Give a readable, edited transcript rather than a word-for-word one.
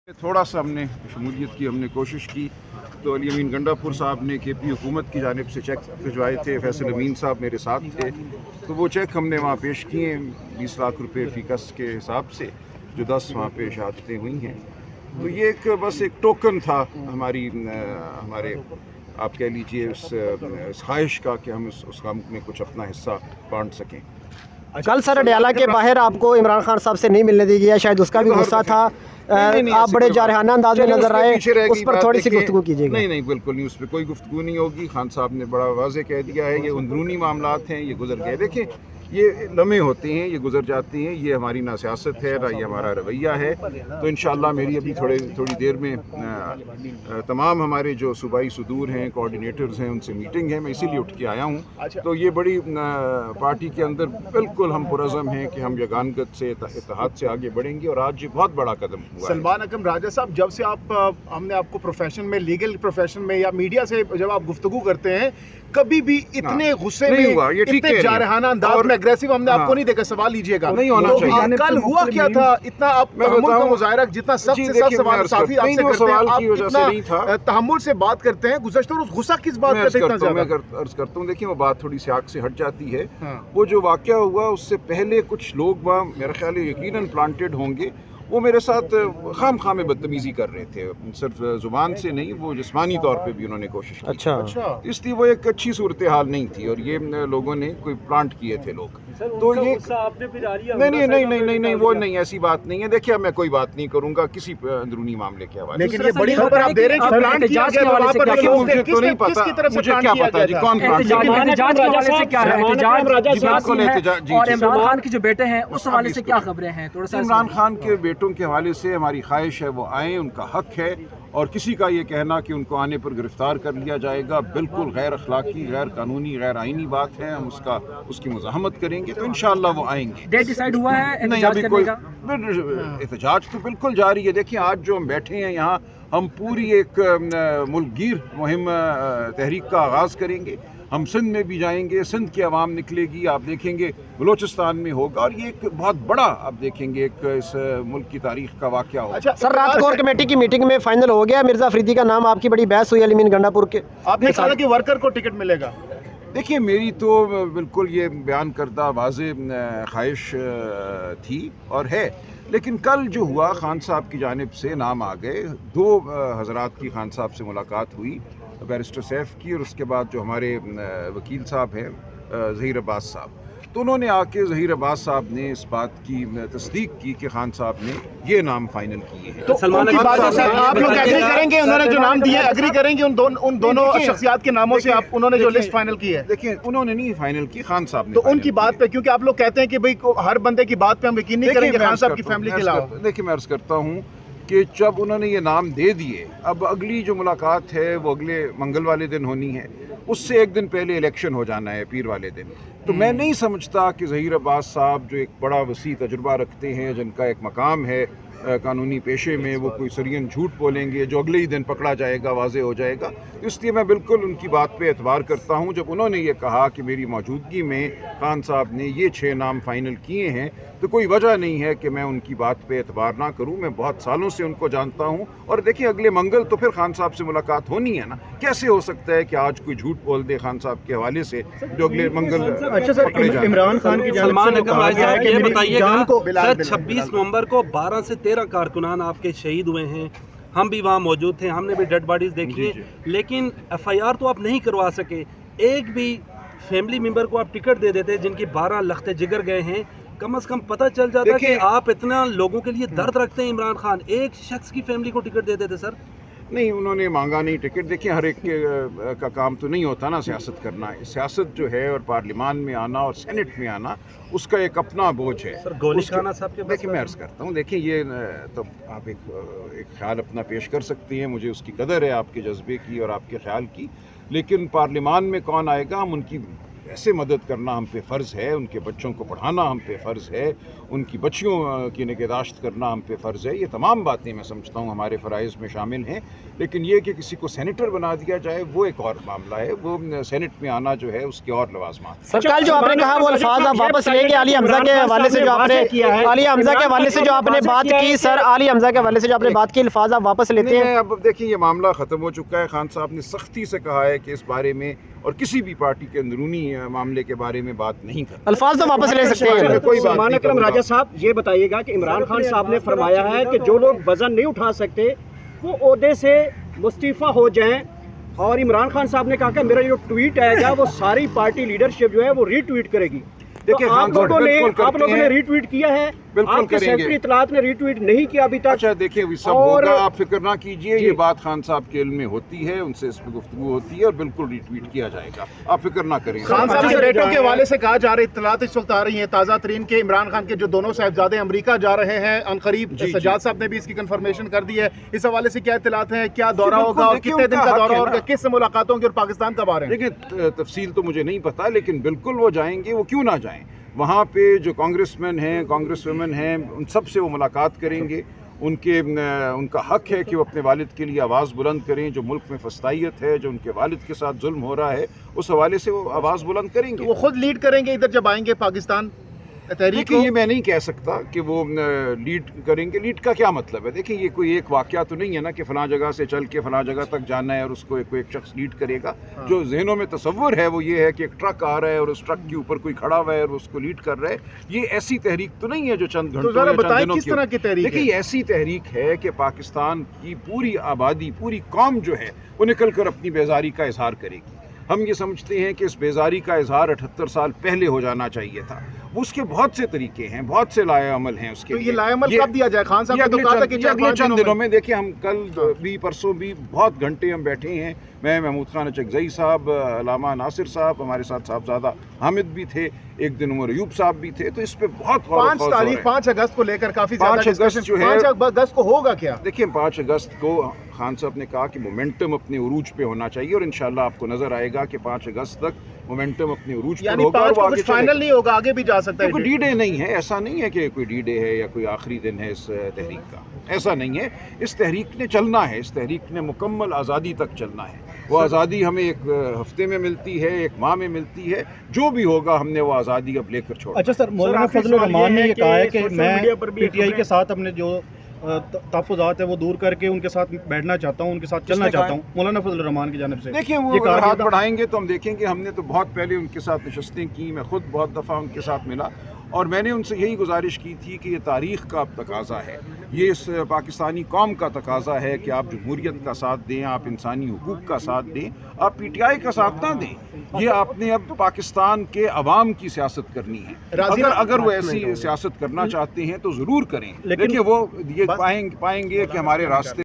थोड़ा सा हमने शमूलियत की हमने कोशिश की तो अली अमीन गंडापुर साहब ने KP हुकूमत की जानिब से चेक भिजवाए थे। फैसल अमीन साहब मेरे साथ थे, तो वो चेक हमने वहाँ पेश किए 20 लाख रुपए फ़ीकस के हिसाब से, जो 10 वहाँ पे शहादतें हुई हैं। तो ये बस एक टोकन था हमारे आप कह लीजिए इस ख्वाहिश का कि हम उस काम में कुछ अपना हिस्सा बांट सकें। कल सर अडयाला के बाहर आपको इमरान खान साहब से नहीं मिलने दी गया, शायद उसका भी गुस्सा था। आप बड़े जारहाना अंदाज में नजर आए, उस पर थोड़ी सी गुफ्तगू कीजिएगा। नहीं बिल्कुल नहीं, उस पर कोई गुफ्तगू नहीं होगी। खान साहब ने बड़ा वाज़ेह कह दिया है, ये अंदरूनी मामलात हैं, ये गुजर गए। देखें, ये लम्हे होते हैं, ये गुजर जाते हैं, ये हमारी ना सियासत है ना ये हमारा रवैया है। तो इंशाअल्लाह मेरी अभी थोड़ी देर में तमाम हमारे जो सूबाई सुदूर हैं, कोऑर्डिनेटर्स हैं, उनसे मीटिंग है, मैं इसीलिए उठ के आया हूँ। तो ये बड़ी पार्टी के अंदर बिल्कुल हम पुरज़म हैं कि हम यगानगत से इत्तेहाद से आगे बढ़ेंगे, और आज ये बहुत बड़ा कदम हुआ। सलमान अकरम राजा साहब, जब से हमने आपको प्रोफेशन में, लीगल प्रोफेशन में या मीडिया से जब आप गुफ्तगू करते हैं, कभी भी इतने गुस्से में, इतने जारहाना अंदाज में एग्रेसिव हमने आपको नहीं देखा। सवाल लीजिएगा, नहीं होना चाहिए। कल हुआ क्या था? इतना आप तहम्मुल का मुजाहरा, जितना सख्त से सख्त सवाल साथी आपसे करते हैं, आप इतना तहम्मुल से बात करते हैं, गुज़श्ता रोज़ गुस्सा किस बात का इतना ज़्यादा? मैं अर्ज करता हूँ, देखिए वो बात थोड़ी सी आग से हट जाती है। वो जो वाक़या हुआ उससे पहले कुछ लोग वहाँ मेरा ख्याल है यकीनन प्लांटेड होंगे, वो मेरे साथ खाम में बदतमीज़ी कर रहे थे, सिर्फ ज़ुबान से नहीं, वो जिस्मानी तौर पे भी उन्होंने कोशिश की। अच्छा। इसलिए वो एक अच्छी सूरत हाल नहीं थी, और ये लोगों ने कोई प्लांट किए थे लोग। तो ये नहीं, वो नहीं, ऐसी बात नहीं है। देखिए, मैं कोई बात नहीं करूंगा किसी अंदरूनी मामले के हवाले। लेकिन ये बड़ी खबर आप दे रहे हैं कि प्लांट किया गया, वहाँ पर मुझे तो नहीं पता, मुझे क्या पता जी कौन प्लांट किया। और इमरान खान के जो बेटे हैं उस हवाले से क्या खबरें हैं? थोड़ा सा इमरान खान के बेटों के हवाले से हमारी ख्वाहिश है वो आए, उनका हक है, और किसी का ये कहना कि उनको आने पर गिरफ्तार कर लिया जाएगा बिल्कुल गैर अखलाकी, गैर कानूनी, गैर आईनी बात है। हम उसकी मुज़ाहमत करेंगे, तो इंशाअल्लाह वो आएंगे। डेट डिसाइड हुआ है? नहीं, अभी कोई एहतजाज तो बिल्कुल जारी है। देखिए, आज जो हम बैठे हैं यहाँ, हम पूरी एक मुल्कगीर मुहिम तहरीक का आगाज़ करेंगे। हम सिंध में भी जाएंगे, सिंध की आवाम निकलेगी, आप देखेंगे बलूचिस्तान में होगा, और ये एक बहुत बड़ा आप देखेंगे एक इस मुल्क की तारीख का वाक़या होगा। अच्छा सर, रात कोर कमेटी की मीटिंग में फाइनल हो गया, मिर्ज़ा अफरीदी का नाम, आपकी बड़ी बहस हुई अली अमीन गंडापुर के। आपने कहा कि वर्कर को टिकट मिलेगा। देखिए, मेरी तो बिल्कुल ये बयान करदा वाज़ेह ख्वाहिश थी और है, लेकिन कल जो हुआ, खान साहब की जानिब से नाम आ गए। दो हज़रात की खान साहब से मुलाकात हुई, बैरिस्टर सैफ की, और उसके बाद जो हमारे वकील साहब हैं ज़हीर अब्बास साहब, तो उन्होंने आके ज़हीर अब्बास साहब ने इस बात की तस्दीक की कि खान साहब ने ये नाम फाइनल किए हैं। तो सलमान की बातों से आप लोग एग्री करेंगे? उन्होंने जो नाम दिए, एग्री करेंगे उन दोनों शख्सियात के नामों से? आप उन्होंने जो लिस्ट फाइनल की है, देखिए, उन्होंने नहीं फाइनल की, खान साहब ने। तो उनकी बात पे, क्योंकि आप लोग कहते हैं कि भाई हर बंदे की बात पे हम यकीन नहीं करेंगे खान साहब की फैमिली के अलावा। देखिए, मैं अर्ज़ करता हूँ कि जब उन्होंने ये नाम दे दिए, अब अगली जो मुलाकात है वो अगले मंगल वाले दिन होनी है, उससे एक दिन पहले इलेक्शन हो जाना है, पीर वाले दिन। तो मैं नहीं समझता कि ज़हीर अब्बास साहब जो एक बड़ा वसी तजुर्बा रखते हैं, जिनका एक मकाम है कानूनी पेशे में, वो कोई सरियन झूठ बोलेंगे जो अगले ही दिन पकड़ा जाएगा, वाज़े हो जाएगा। इसलिए मैं बिल्कुल उनकी बात पे एतबार करता हूँ। जब उन्होंने ये कहा कि मेरी मौजूदगी में खान साहब ने ये 6 नाम फाइनल किए हैं, तो कोई वजह नहीं है कि मैं उनकी बात पे एतबार ना करूँ। मैं बहुत सालों से उनको जानता हूँ, और देखिए, अगले मंगल तो फिर खान साहब से मुलाकात होनी है ना। कैसे हो सकता है कि आज कोई झूठ बोल दे खान साहब के हवाले से, जो अगले मंगल अच्छा सर, इमरान खान की सलमान अकरम साहब, ये बताइएगा सर, 26 नवंबर को 12 से 13 कारकुनान आपके शहीद हुए हैं, हम भी वहाँ मौजूद थे, हमने भी डेड बॉडीज देखी है, लेकिन FIR तो आप नहीं करवा सके। एक भी फैमिली मेंबर को आप टिकट दे देते जिनकी 12 लख्ते जिगर गए हैं, कम से कम पता चल जाता कि आप इतना लोगों के लिए दर्द रखते हैं। इमरान खान एक शख्स की फैमिली को टिकट दे देते सर। नहीं, उन्होंने मांगा नहीं टिकट। देखिए, हर एक का काम तो नहीं होता ना सियासत करना। सियासत जो है, और पार्लियामान में आना और सेनेट में आना, उसका एक अपना बोझ है। सर, गोली खाना साहब के, देखिए, मैं अर्ज़ करता हूँ, देखिए, ये तो आप एक ख्याल अपना पेश कर सकती हैं, मुझे उसकी कदर है आपके जज्बे की और आपके ख्याल की, लेकिन पार्लियामान में कौन आएगा, हम उनकी ऐसे मदद करना हम पे फ़र्ज़ है, उनके बच्चों को पढ़ाना हम पे फ़र्ज़ है, उनकी बच्चियों की निगहदाश्त करना हम पे फ़र्ज़ है। ये तमाम बातें मैं समझता हूँ हमारे फ़राइज़ में शामिल हैं, लेकिन ये कि किसी को सेनेटर बना दिया जाए वो एक और मामला है। वो सेनेट में आना जो है उसके और लवाज़मात। सर कल जो आपने कहा वो अल्फाज आप वापस लेंगे अली हमज़ा के हवाले से जो आपने अली हमज़ा के हवाले से जो आपने बात की, सर अली हमज़ा के हवाले से जो आपने बात की अल्फाज आप वापस लेते हैं? अब देखिए ये मामला ख़त्म हो चुका है। खान साहब ने सख्ती से कहा है कि इस बारे में और किसी भी पार्टी के अंदरूनी मामले के बारे में बात नहीं करते। अल्फाज तो वापस ले सकते हैं। कोई बात नहीं अकरम राजा साहब ये बताइएगा कि इमरान खान साहब ने फरमाया है कि जो लोग वजन नहीं उठा सकते वो ओहदे से मुस्तीफ़ा हो जाएं, और इमरान खान साहब ने कहा कि मेरा जो ट्वीट आएगा वो सारी पार्टी लीडरशिप जो है वो रीट्वीट करेगी। देखिए, तो आप लोगों ने रीट्वीट किया है, आपके सेक्रेटरी इत्तलात ने रीट्वीट नहीं किया अभी तक। अच्छा देखिए ये सब होगा, आप फिक्र ना कीजिए। ये बात खान साहब के इल्म में होती है, उनसे इस पर गुफ्तगू होती है और बिल्कुल रीट्वीट किया जाएगा, आप फिक्र ना करें। खान साहब के बेटों के हवाले से कहा जा रहा है, इत्तलात इस वक्त आ रही है ताज़ा तरीन के इमरान खान के जो दोनों साहिबजादे अमरीका जा रहे हैं अनकरीब, सजाद साहब ने भी इसकी कंफर्मेशन कर दी है। इस हवाले से क्या इत्तलात है, क्या दौरा होगा और कितने दिन का दौरा होगा, किससे मुलाकात होंगी और पाकिस्तान कब आ रहे हैं? देखिए तफसील तो मुझे नहीं पता, लेकिन बिल्कुल वो जाएंगे। वो क्यों ना जाएं? वहाँ पे जो कांग्रेसमैन हैं, कांग्रेस वुमेन हैं, उन सब से वो मुलाकात करेंगे। उनका हक है कि वो अपने वालिद के लिए आवाज़ बुलंद करें। जो मुल्क में फस्तायत है, जो उनके वालिद के साथ जुल्म हो रहा है, उस हवाले से वो आवाज़ बुलंद करेंगे। तो वो खुद लीड करेंगे इधर जब आएंगे पाकिस्तान तहरीक? ये मैं नहीं कह सकता कि वो लीड करेंगे। लीड का क्या मतलब है? देखिए ये कोई एक वाक़या तो नहीं है ना कि फ़लाँ जगह से चल के फ़लाँ जगह तक जाना है और उसको एक शख्स लीड करेगा। जो ज़हनों में तसव्वुर है वो ये है कि एक ट्रक आ रहा है और उस ट्रक के ऊपर कोई खड़ा हुआ है और उसको लीड कर रहा है। ये ऐसी तहरीक तो नहीं है जो चंद घंटों या चंद दिनों किस तरह की तहरीक? देखिए ऐसी तहरीक है कि पाकिस्तान की पूरी आबादी, पूरी कौम जो है वो निकल कर अपनी बेजारी का इजहार करेगी। हम ये समझते हैं कि इस बेजारी का इजहार 78 साल पहले हो जाना चाहिए था। उसके बहुत से तरीके हैं, बहुत से लाएअमल हैं उसके। तो ये लाएअमल कब दिया जाए? खान साहब ने तो कहा था कि अगले चंद दिनों में। देखिए हम कल भी परसों भी बहुत घंटे हम बैठे हैं। मैं महमूद खान चकजई साहब, अलामा नासिर साहब, हमारे साथ साहबजादा हामिद भी थे, एक दिन उमर अयूब साहब भी थे। तो इस पे बहुत 5 अगस्त को लेकर काफ़ी 5 अगस्त जो है, 5 अगस्त को होगा क्या? देखिए 5 अगस्त को खान साहब ने कहा कि मोमेंटम अपने उरूज पे होना चाहिए और इंशाल्लाह आपको नजर आएगा कि 5 अगस्त तक मोमेंटम अपने उरूज पे होगा। और कुछ फाइनल नहीं होगा, आगे भी जा सकता है। कोई डी डे नहीं है, ऐसा नहीं है कि कोई डी डे है या कोई आखिरी दिन है इस तहरीक का, ऐसा नहीं है। इस तहरीक ने चलना है, इस तहरीक ने मुकम्मल आज़ादी तक चलना है। वो आज़ादी हमें एक हफ्ते में मिलती है, एक माह में मिलती है, जो भी होगा हमने वो आज़ादी अब लेकर छोड़। अच्छा सर, मौलाना फजलुर रहमान ने ये कहा है कि मैं पीटीआई के साथ अपने जो तहफ़्फ़ुज़ात है वो दूर करके उनके साथ बैठना चाहता हूँ, उनके साथ चलना चाहता हूँ। मौलाना फजलुर रहमान की जानिब से देखिए वो अगर हाथ बढ़ाएंगे तो हम देखेंगे। हमने तो बहुत पहले उनके साथ नशस्तें की, मैं खुद बहुत दफ़ा उनके साथ मिला और मैंने उनसे यही गुजारिश की थी कि ये तारीख़ का अब तकाज़ा है, ये इस पाकिस्तानी कौम का तकाज़ा है कि आप जमहूरियत का साथ दें, आप इंसानी हुकूक का साथ दें, आप पीटीआई का साथ ना दें। ये आपने अब पाकिस्तान के अवाम की सियासत करनी है। अगर वो ऐसी सियासत करना चाहते हैं तो ज़रूर करें। देखिए वो ये पाएंगे कि हमारे रास्ते